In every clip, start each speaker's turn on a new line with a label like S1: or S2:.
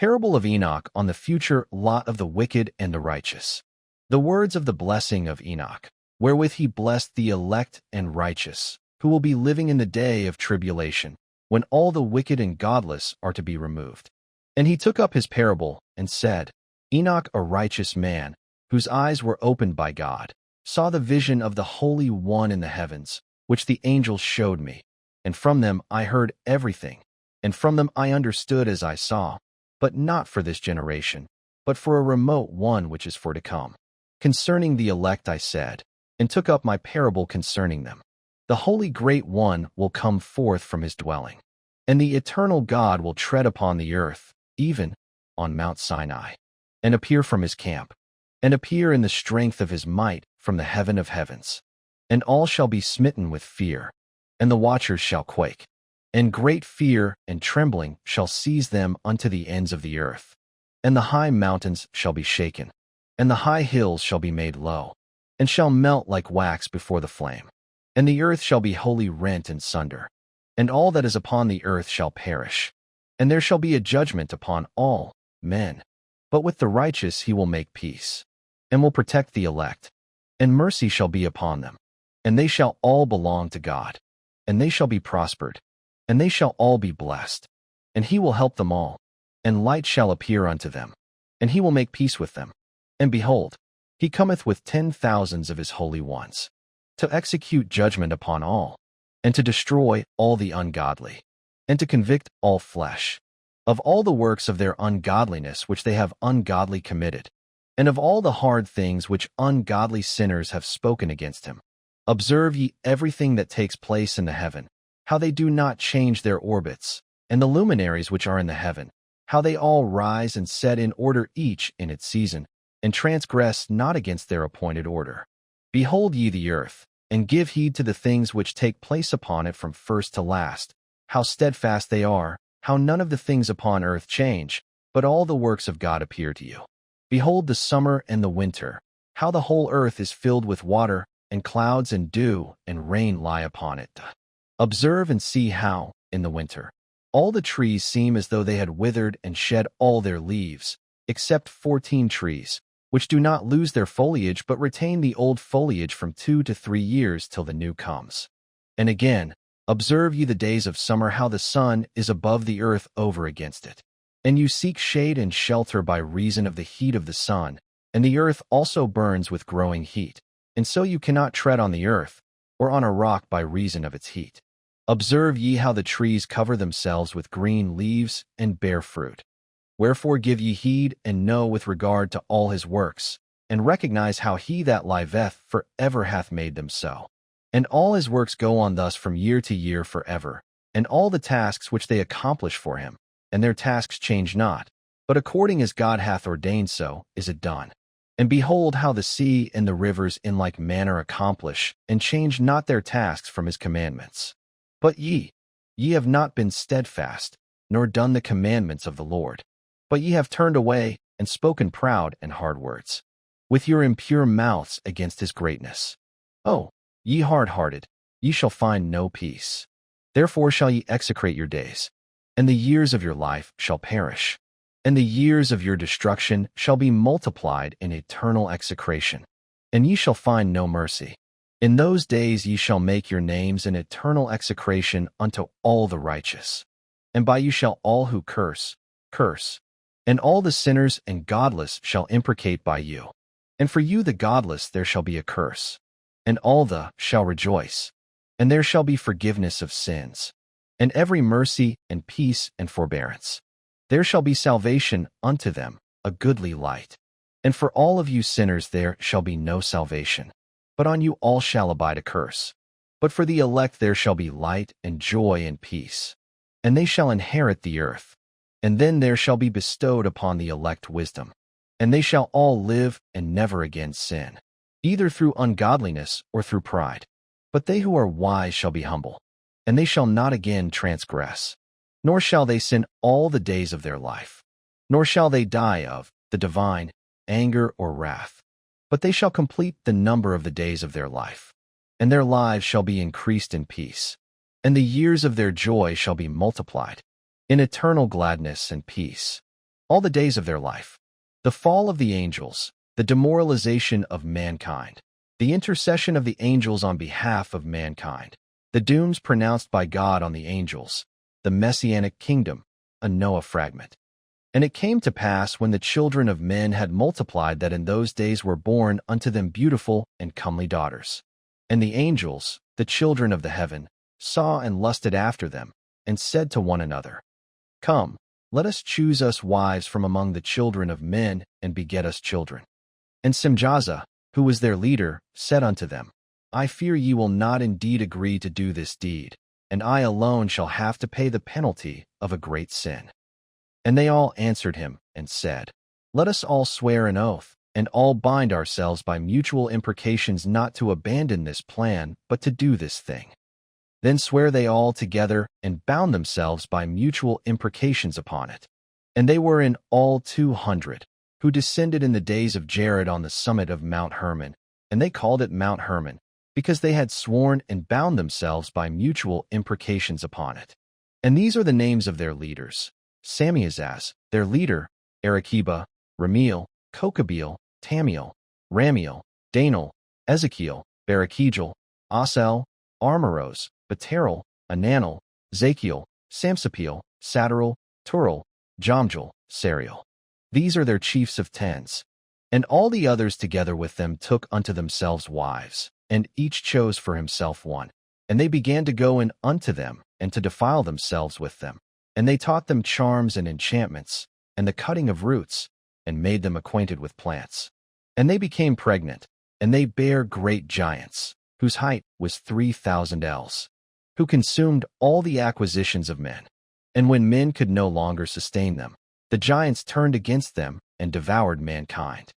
S1: Parable of Enoch on the future lot of the wicked and the righteous. The words of the blessing of Enoch, wherewith he blessed the elect and righteous, who will be living in the day of tribulation, when all the wicked and godless are to be removed. And he took up his parable, and said, Enoch, a righteous man, whose eyes were opened by God, saw the vision of the Holy One in the heavens, which the angels showed me. And from them I heard everything, and from them I understood as I saw, but not for this generation, but for a remote one which is for to come. Concerning the elect I said, and took up my parable concerning them. The Holy Great One will come forth from his dwelling, and the eternal God will tread upon the earth, even on Mount Sinai, and appear from his camp, and appear in the strength of his might from the heaven of heavens. And all shall be smitten with fear, and the watchers shall quake, and great fear and trembling shall seize them unto the ends of the earth. And the high mountains shall be shaken, and the high hills shall be made low, and shall melt like wax before the flame. And the earth shall be wholly rent in sunder, and all that is upon the earth shall perish. And there shall be a judgment upon all men. But with the righteous he will make peace, and will protect the elect, and mercy shall be upon them. And they shall all belong to God, and they shall be prospered, and they shall all be blessed. And he will help them all, and light shall appear unto them, and he will make peace with them. And behold, he cometh with 10,000s of his holy ones, to execute judgment upon all, and to destroy all the ungodly, and to convict all flesh, of all the works of their ungodliness which they have ungodly committed, and of all the hard things which ungodly sinners have spoken against him. Observe ye everything that takes place in the heaven, how they do not change their orbits, and the luminaries which are in the heaven, how they all rise and set in order each in its season, and transgress not against their appointed order. Behold ye the earth, and give heed to the things which take place upon it from first to last, how steadfast they are, how none of the things upon earth change, but all the works of God appear to you. Behold the summer and the winter, how the whole earth is filled with water, and clouds and dew and rain lie upon it. Observe and see how, in the winter, all the trees seem as though they had withered and shed all their leaves, except 14 trees, which do not lose their foliage but retain the old foliage from 2 to 3 years till the new comes. And again, observe ye the days of summer, how the sun is above the earth over against it. And you seek shade and shelter by reason of the heat of the sun, and the earth also burns with growing heat, and so you cannot tread on the earth, or on a rock by reason of its heat. Observe ye how the trees cover themselves with green leaves and bear fruit. Wherefore give ye heed, and know with regard to all his works, and recognize how he that liveth for ever hath made them so. And all his works go on thus from year to year forever, and all the tasks which they accomplish for him, and their tasks change not, but according as God hath ordained so is it done. And behold how the sea and the rivers in like manner accomplish, and change not their tasks from his commandments. But ye have not been steadfast, nor done the commandments of the Lord. But ye have turned away, and spoken proud and hard words, with your impure mouths against his greatness. Oh, ye hard-hearted, ye shall find no peace. Therefore shall ye execrate your days, and the years of your life shall perish, and the years of your destruction shall be multiplied in eternal execration, and ye shall find no mercy. In those days ye shall make your names an eternal execration unto all the righteous. And by you shall all who curse, and all the sinners and godless shall imprecate by you. And for you the godless there shall be a curse, and all the shall rejoice, and there shall be forgiveness of sins, and every mercy and peace and forbearance. There shall be salvation unto them, a goodly light. And for all of you sinners there shall be no salvation, but on you all shall abide a curse. But for the elect there shall be light and joy and peace, and they shall inherit the earth. And then there shall be bestowed upon the elect wisdom, and they shall all live and never again sin, either through ungodliness or through pride. But they who are wise shall be humble, and they shall not again transgress, nor shall they sin all the days of their life, nor shall they die of the divine anger or wrath. But they shall complete the number of the days of their life, and their lives shall be increased in peace, and the years of their joy shall be multiplied in eternal gladness and peace. all the days of their life. The fall of the angels, the demoralization of mankind, the intercession of the angels on behalf of mankind, the dooms pronounced by God on the angels, the messianic kingdom, a Noah fragment. And it came to pass when the children of men had multiplied that in those days were born unto them beautiful and comely daughters. And the angels, the children of the heaven, saw and lusted after them, and said to one another, Come, let us choose us wives from among the children of men, and beget us children. And Simjaza, who was their leader, said unto them, I fear ye will not indeed agree to do this deed, and I alone shall have to pay the penalty of a great sin. And they all answered him, and said, Let us all swear an oath, and all bind ourselves by mutual imprecations not to abandon this plan, but to do this thing. Then swear they all together, and bound themselves by mutual imprecations upon it. And they were in all 200, who descended in the days of Jared on the summit of Mount Hermon, and they called it Mount Hermon, because they had sworn and bound themselves by mutual imprecations upon it. And these are the names of their leaders: Samiazaz, their leader, Arakiba, Ramiel, Kokabeel, Tamiel, Ramiel, Danel, Ezekiel, Barakijel, Asel, Armoros, Baterel, Ananel, Zakiel, Samsapeel, Satarel, Turel, Jomjel, Sariel. These are their chiefs of tens. And all the others together with them took unto themselves wives, and each chose for himself one. And they began to go in unto them, and to defile themselves with them. And they taught them charms and enchantments, and the cutting of roots, and made them acquainted with plants. And they became pregnant, and they bare great giants, whose height was 3,000 ells, who consumed all the acquisitions of men. And when men could no longer sustain them, the giants turned against them and devoured mankind.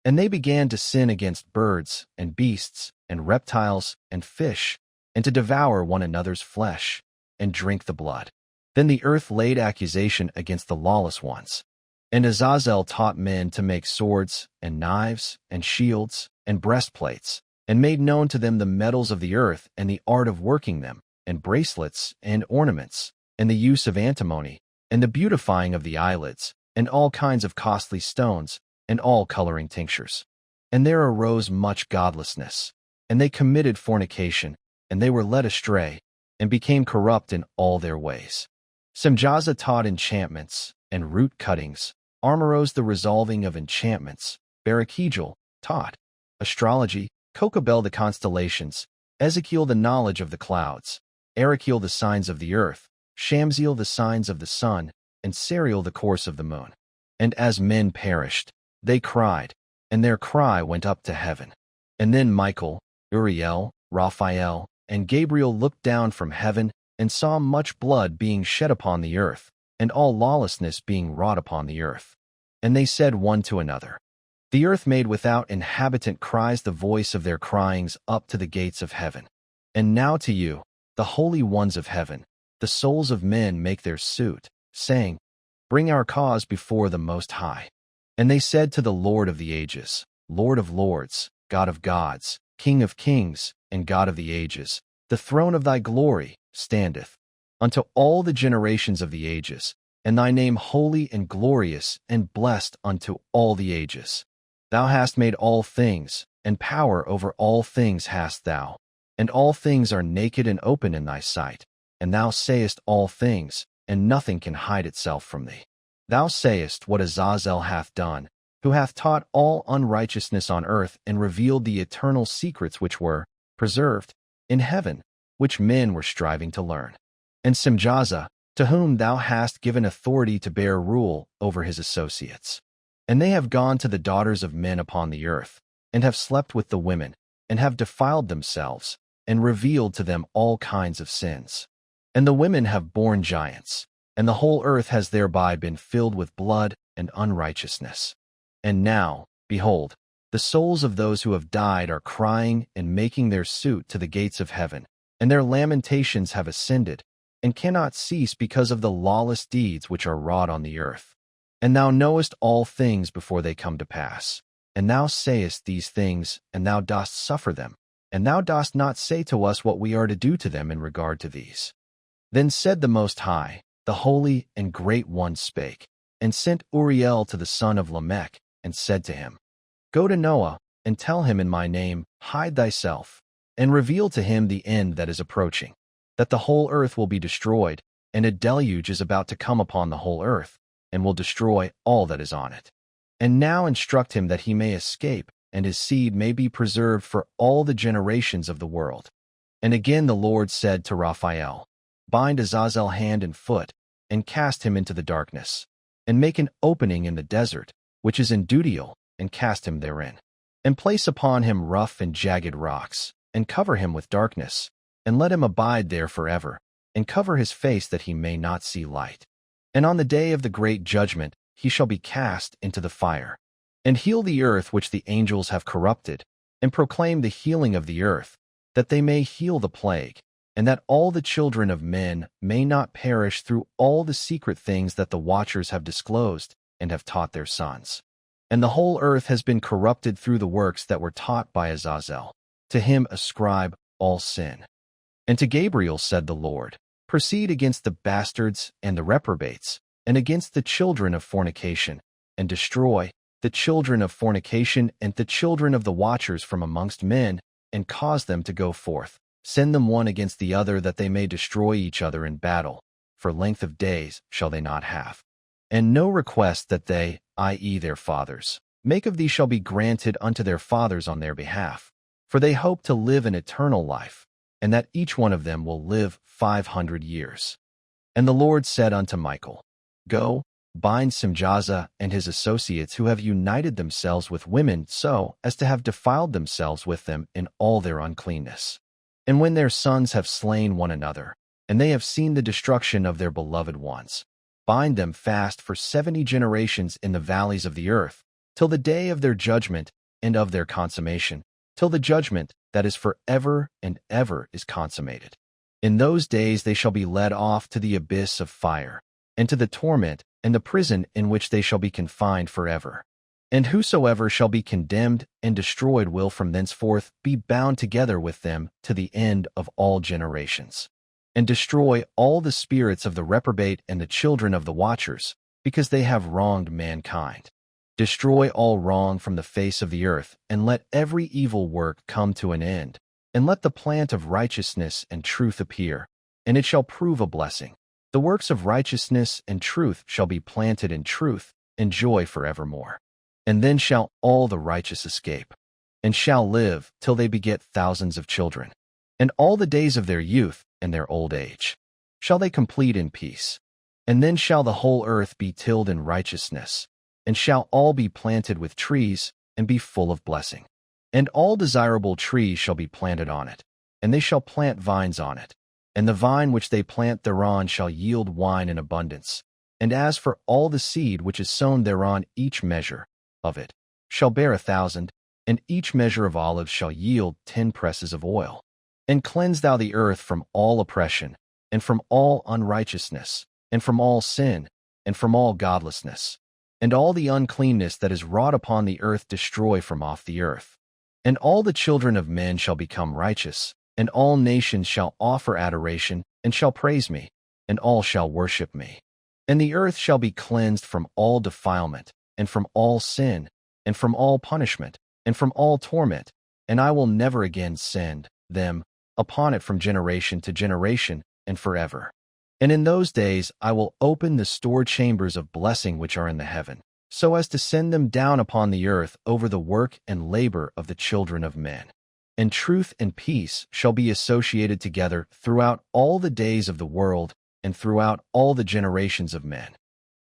S1: And they began to sin against birds and beasts and reptiles and fish, and to devour one another's flesh, and drink the blood. Then the earth laid accusation against the lawless ones. And Azazel taught men to make swords and knives and shields and breastplates, and made known to them the metals of the earth and the art of working them, and bracelets and ornaments, and the use of antimony, and the beautifying of the eyelids, and all kinds of costly stones, and all coloring tinctures. And there arose much godlessness, and they committed fornication, and they were led astray, and became corrupt in all their ways. Simjaza taught enchantments, and root cuttings, Armoros the resolving of enchantments, Barakijel taught astrology, Kokabel the constellations, Ezekiel the knowledge of the clouds, Arakiel the signs of the earth, Shamziel the signs of the sun, and Sariel the course of the moon. And as men perished, they cried, and their cry went up to heaven. And then Michael, Uriel, Raphael, and Gabriel looked down from heaven, and saw much blood being shed upon the earth, and all lawlessness being wrought upon the earth. And they said one to another, The earth made without inhabitant cries the voice of their cryings up to the gates of heaven. And now to you, the holy ones of heaven, the souls of men make their suit, saying, Bring our cause before the Most High. And they said to the Lord of the ages, Lord of lords, God of gods, King of kings, and God of the ages, the throne of thy glory standeth unto all the generations of the ages, and thy name holy and glorious and blessed unto all the ages. Thou hast made all things, and power over all things hast thou, and all things are naked and open in thy sight, and thou sayest all things, and nothing can hide itself from thee. Thou sayest what Azazel hath done, who hath taught all unrighteousness on earth, and revealed the eternal secrets which were preserved in heaven, which men were striving to learn. And Simjaza, to whom thou hast given authority to bear rule over his associates. And they have gone to the daughters of men upon the earth, and have slept with the women, and have defiled themselves, and revealed to them all kinds of sins. And the women have borne giants, and the whole earth has thereby been filled with blood and unrighteousness. And now, behold, the souls of those who have died are crying and making their suit to the gates of heaven, and their lamentations have ascended, and cannot cease because of the lawless deeds which are wrought on the earth. And thou knowest all things before they come to pass. And thou sayest these things, and thou dost suffer them, and thou dost not say to us what we are to do to them in regard to these. Then said the Most High, the Holy and Great One spake, and sent Uriel to the son of Lamech, and said to him, Go to Noah, and tell him in my name, Hide thyself, and reveal to him the end that is approaching, that the whole earth will be destroyed, and a deluge is about to come upon the whole earth, and will destroy all that is on it. And now instruct him that he may escape, and his seed may be preserved for all the generations of the world. And again the Lord said to Raphael, Bind Azazel hand and foot, and cast him into the darkness, and make an opening in the desert, which is in Dudiel, and cast him therein. And place upon him rough and jagged rocks, and cover him with darkness, and let him abide there forever, and cover his face that he may not see light. And on the day of the great judgment he shall be cast into the fire. And heal the earth which the angels have corrupted, and proclaim the healing of the earth, that they may heal the plague, and that all the children of men may not perish through all the secret things that the watchers have disclosed and have taught their sons. And the whole earth has been corrupted through the works that were taught by Azazel. To him ascribe all sin. And to Gabriel said the Lord, Proceed against the bastards and the reprobates, and against the children of fornication, and destroy the children of fornication and the children of the watchers from amongst men, and cause them to go forth. Send them one against the other, that they may destroy each other in battle. For length of days shall they not have. And no request that they, i.e. their fathers, make of thee shall be granted unto their fathers on their behalf. For they hope to live an eternal life, and that each one of them will live 500 years. And the Lord said unto Michael, Go, bind Simjaza and his associates who have united themselves with women so as to have defiled themselves with them in all their uncleanness. And when their sons have slain one another, and they have seen the destruction of their beloved ones, bind them fast for 70 generations in the valleys of the earth, till the day of their judgment and of their consummation, till the judgment that is for ever and ever is consummated. In those days they shall be led off to the abyss of fire, and to the torment and the prison in which they shall be confined forever. And whosoever shall be condemned and destroyed will from thenceforth be bound together with them to the end of all generations. And destroy all the spirits of the reprobate and the children of the watchers, because they have wronged mankind. Destroy all wrong from the face of the earth, and let every evil work come to an end, and let the plant of righteousness and truth appear, and it shall prove a blessing. The works of righteousness and truth shall be planted in truth and joy forevermore. And then shall all the righteous escape, and shall live till they beget thousands of children. And all the days of their youth and their old age shall they complete in peace. And then shall the whole earth be tilled in righteousness, and shall all be planted with trees, and be full of blessing. And all desirable trees shall be planted on it, and they shall plant vines on it. And the vine which they plant thereon shall yield wine in abundance. And as for all the seed which is sown thereon, each measure of it shall bear 1,000, and each measure of olives shall yield 10 presses of oil. And cleanse thou the earth from all oppression, and from all unrighteousness, and from all sin, and from all godlessness. And all the uncleanness that is wrought upon the earth destroy from off the earth. And all the children of men shall become righteous, and all nations shall offer adoration, and shall praise me, and all shall worship me. And the earth shall be cleansed from all defilement, and from all sin, and from all punishment, and from all torment, and I will never again send them upon it from generation to generation, and forever. And in those days I will open the store chambers of blessing which are in the heaven, so as to send them down upon the earth over the work and labor of the children of men. And truth and peace shall be associated together throughout all the days of the world, and throughout all the generations of men.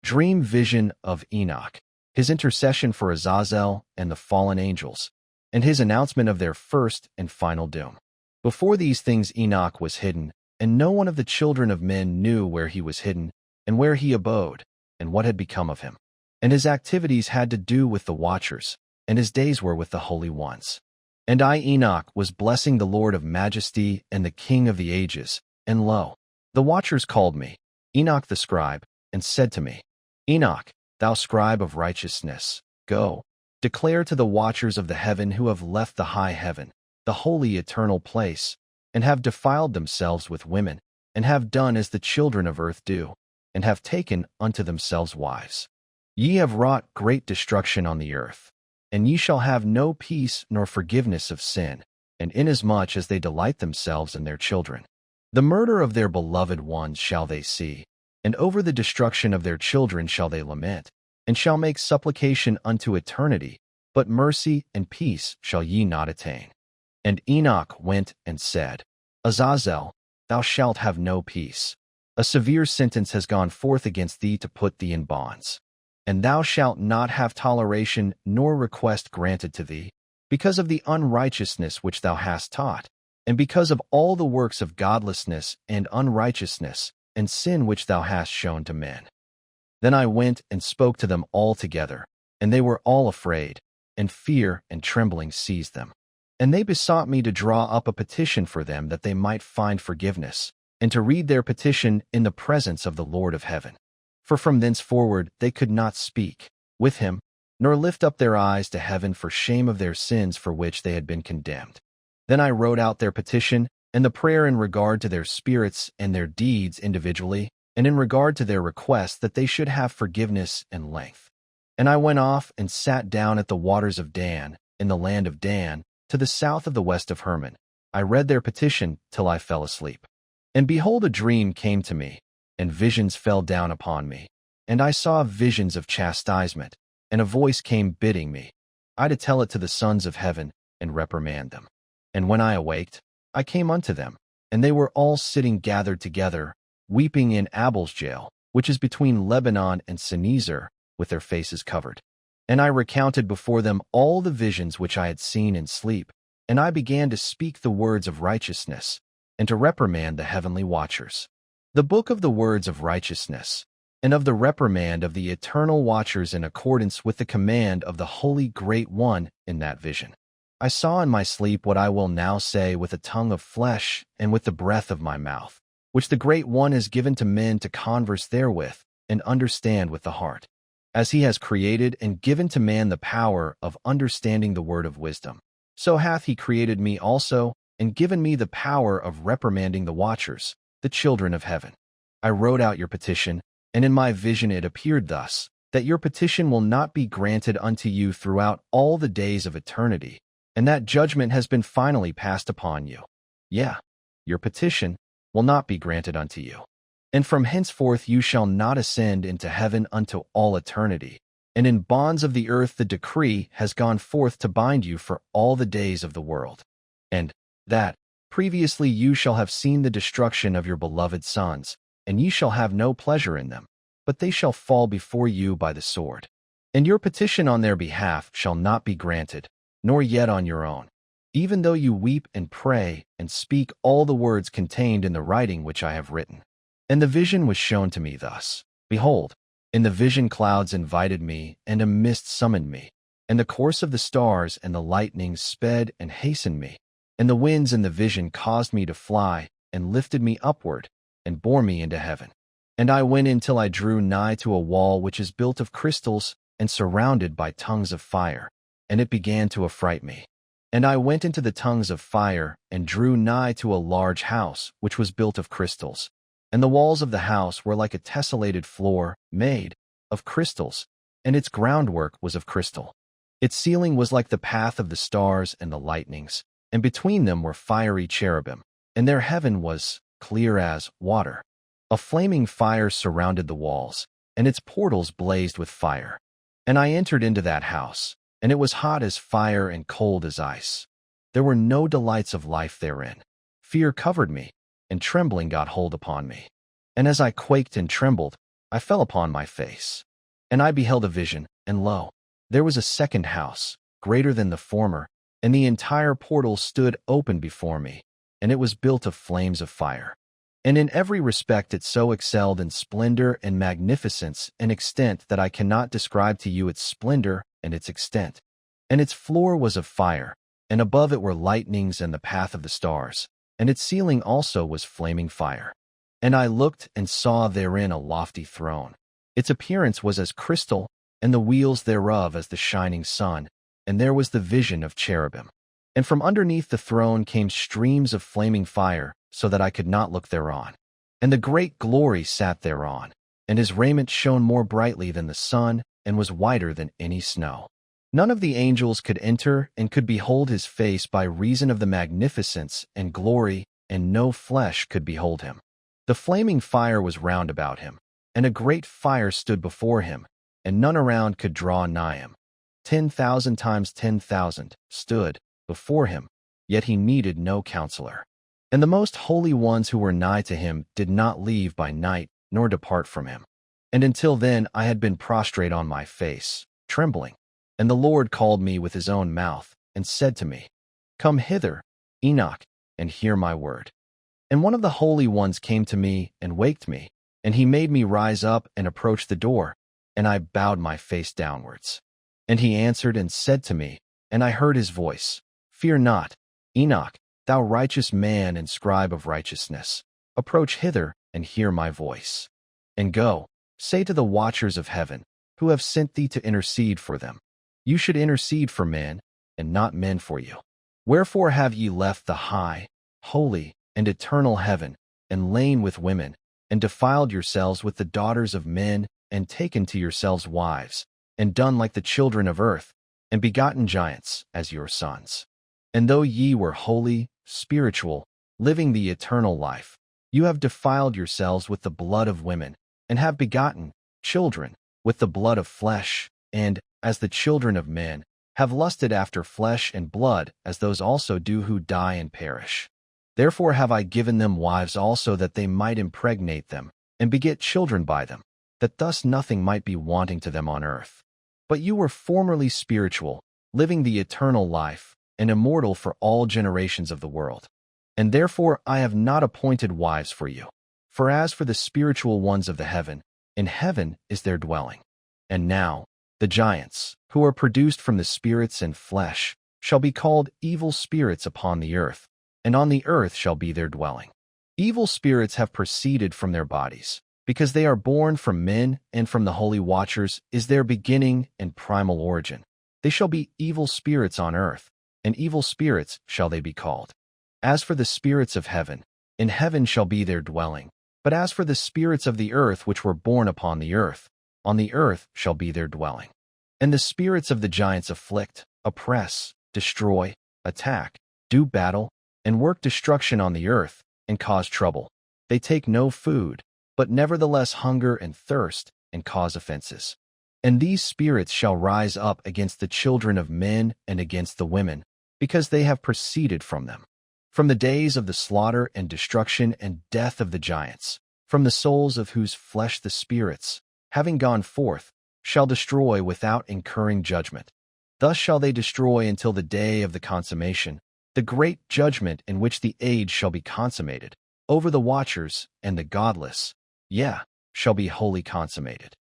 S1: Dream vision of Enoch, his intercession for Azazel and the fallen angels, and his announcement of their first and final doom. Before these things Enoch was hidden, and no one of the children of men knew where he was hidden, and where he abode, and what had become of him. And his activities had to do with the watchers, and his days were with the holy ones. And I, Enoch, was blessing the Lord of majesty and the King of the ages, and lo, the watchers called me, Enoch the scribe, and said to me, Enoch, thou scribe of righteousness, go, declare to the watchers of the heaven who have left the high heaven, the holy eternal place, and have defiled themselves with women, and have done as the children of earth do, and have taken unto themselves wives. Ye have wrought great destruction on the earth, and ye shall have no peace nor forgiveness of sin, and inasmuch as they delight themselves in their children. The murder of their beloved ones shall they see, and over the destruction of their children shall they lament, and shall make supplication unto eternity, but mercy and peace shall ye not attain. And Enoch went and said, Azazel, thou shalt have no peace. A severe sentence has gone forth against thee to put thee in bonds. And thou shalt not have toleration nor request granted to thee, because of the unrighteousness which thou hast taught, and because of all the works of godlessness and unrighteousness and sin which thou hast shown to men. Then I went and spoke to them all together, and they were all afraid, and fear and trembling seized them. And they besought me to draw up a petition for them that they might find forgiveness, and to read their petition in the presence of the Lord of heaven. For from thenceforward they could not speak with him, nor lift up their eyes to heaven for shame of their sins for which they had been condemned. Then I wrote out their petition, and the prayer in regard to their spirits and their deeds individually, and in regard to their request that they should have forgiveness and length. And I went off and sat down at the waters of Dan, in the land of Dan, to the south of the west of Hermon. I read their petition till I fell asleep. And behold, a dream came to me, and visions fell down upon me. And I saw visions of chastisement, and a voice came bidding me, I to tell it to the sons of heaven, and reprimand them. And when I awaked, I came unto them, and they were all sitting gathered together, weeping in Abel's jail, which is between Lebanon and Sinezer, with their faces covered. And I recounted before them all the visions which I had seen in sleep, and I began to speak the words of righteousness, and to reprimand the heavenly watchers. The book of the words of righteousness, and of the reprimand of the eternal watchers in accordance with the command of the Holy Great One in that vision. I saw in my sleep what I will now say with a tongue of flesh and with the breath of my mouth, which the Great One has given to men to converse therewith and understand with the heart, as he has created and given to man the power of understanding the word of wisdom. So hath he created me also, and given me the power of reprimanding the watchers, the children of heaven. I wrote out your petition, and in my vision it appeared thus, that your petition will not be granted unto you throughout all the days of eternity, and that judgment has been finally passed upon you. Yeah, your petition will not be granted unto you. And from henceforth you shall not ascend into heaven unto all eternity, and in bonds of the earth the decree has gone forth to bind you for all the days of the world. And that previously you shall have seen the destruction of your beloved sons, and ye shall have no pleasure in them, but they shall fall before you by the sword. And your petition on their behalf shall not be granted, nor yet on your own, even though you weep and pray and speak all the words contained in the writing which I have written. And the vision was shown to me thus. Behold, in the vision clouds invited me, and a mist summoned me, and the course of the stars and the lightnings sped and hastened me, and the winds in the vision caused me to fly, and lifted me upward, and bore me into heaven. And I went in till I drew nigh to a wall which is built of crystals, and surrounded by tongues of fire, and it began to affright me. And I went into the tongues of fire, and drew nigh to a large house, which was built of crystals. And the walls of the house were like a tessellated floor, made of crystals, and its groundwork was of crystal. Its ceiling was like the path of the stars and the lightnings, and between them were fiery cherubim, and their heaven was clear as water. A flaming fire surrounded the walls, and its portals blazed with fire. And I entered into that house, and it was hot as fire and cold as ice. There were no delights of life therein. Fear covered me, and trembling got hold upon me. And as I quaked and trembled, I fell upon my face. And I beheld a vision, and lo, there was a second house, greater than the former, and the entire portal stood open before me, and it was built of flames of fire. And in every respect it so excelled in splendor and magnificence and extent that I cannot describe to you its splendor and its extent. And its floor was of fire, and above it were lightnings and the path of the stars, and its ceiling also was flaming fire. And I looked and saw therein a lofty throne. Its appearance was as crystal, and the wheels thereof as the shining sun, and there was the vision of cherubim. And from underneath the throne came streams of flaming fire, so that I could not look thereon. And the great glory sat thereon, and his raiment shone more brightly than the sun, and was whiter than any snow. None of the angels could enter and could behold his face by reason of the magnificence and glory, and no flesh could behold him. The flaming fire was round about him, and a great fire stood before him, and none around could draw nigh him. 10,000 times 10,000 stood before him, yet he needed no counselor. And the most holy ones who were nigh to him did not leave by night, nor depart from him. And until then I had been prostrate on my face, trembling. And the Lord called me with his own mouth, and said to me, Come hither, Enoch, and hear my word. And one of the holy ones came to me and waked me, and he made me rise up and approach the door, and I bowed my face downwards. And he answered and said to me, and I heard his voice, Fear not, Enoch, thou righteous man and scribe of righteousness, approach hither and hear my voice. And go, say to the watchers of heaven, who have sent thee to intercede for them, You should intercede for men, and not men for you. Wherefore have ye left the high, holy, and eternal heaven, and lain with women, and defiled yourselves with the daughters of men, and taken to yourselves wives, and done like the children of earth, and begotten giants as your sons. And though ye were holy, spiritual, living the eternal life, you have defiled yourselves with the blood of women, and have begotten children with the blood of flesh, and, as the children of men, have lusted after flesh and blood, as those also do who die and perish. Therefore have I given them wives also, that they might impregnate them, and beget children by them, that thus nothing might be wanting to them on earth. But you were formerly spiritual, living the eternal life, and immortal for all generations of the world. And therefore I have not appointed wives for you. For as for the spiritual ones of the heaven, in heaven is their dwelling. And now, the giants, who are produced from the spirits and flesh, shall be called evil spirits upon the earth, and on the earth shall be their dwelling. Evil spirits have proceeded from their bodies, because they are born from men, and from the holy watchers is their beginning and primal origin. They shall be evil spirits on earth, and evil spirits shall they be called. As for the spirits of heaven, in heaven shall be their dwelling. But as for the spirits of the earth which were born upon the earth shall be their dwelling. And the spirits of the giants afflict, oppress, destroy, attack, do battle, and work destruction on the earth, and cause trouble. They take no food, but nevertheless hunger and thirst, and cause offenses. And these spirits shall rise up against the children of men and against the women, because they have proceeded from them. From the days of the slaughter and destruction and death of the giants, from the souls of whose flesh the spirits, having gone forth, shall destroy without incurring judgment. Thus shall they destroy until the day of the consummation, the great judgment in which the age shall be consummated, over the watchers and the godless, shall be wholly consummated.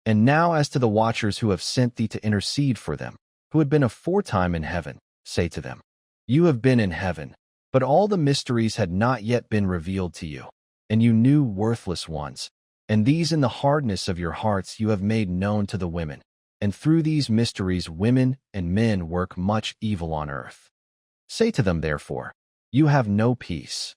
S1: And now as to the watchers who have sent thee to intercede for them, who had been aforetime in heaven, say to them, You have been in heaven, but all the mysteries had not yet been revealed to you, and you knew worthless ones, and these in the hardness of your hearts you have made known to the women, and through these mysteries women and men work much evil on earth. Say to them, therefore, You have no peace,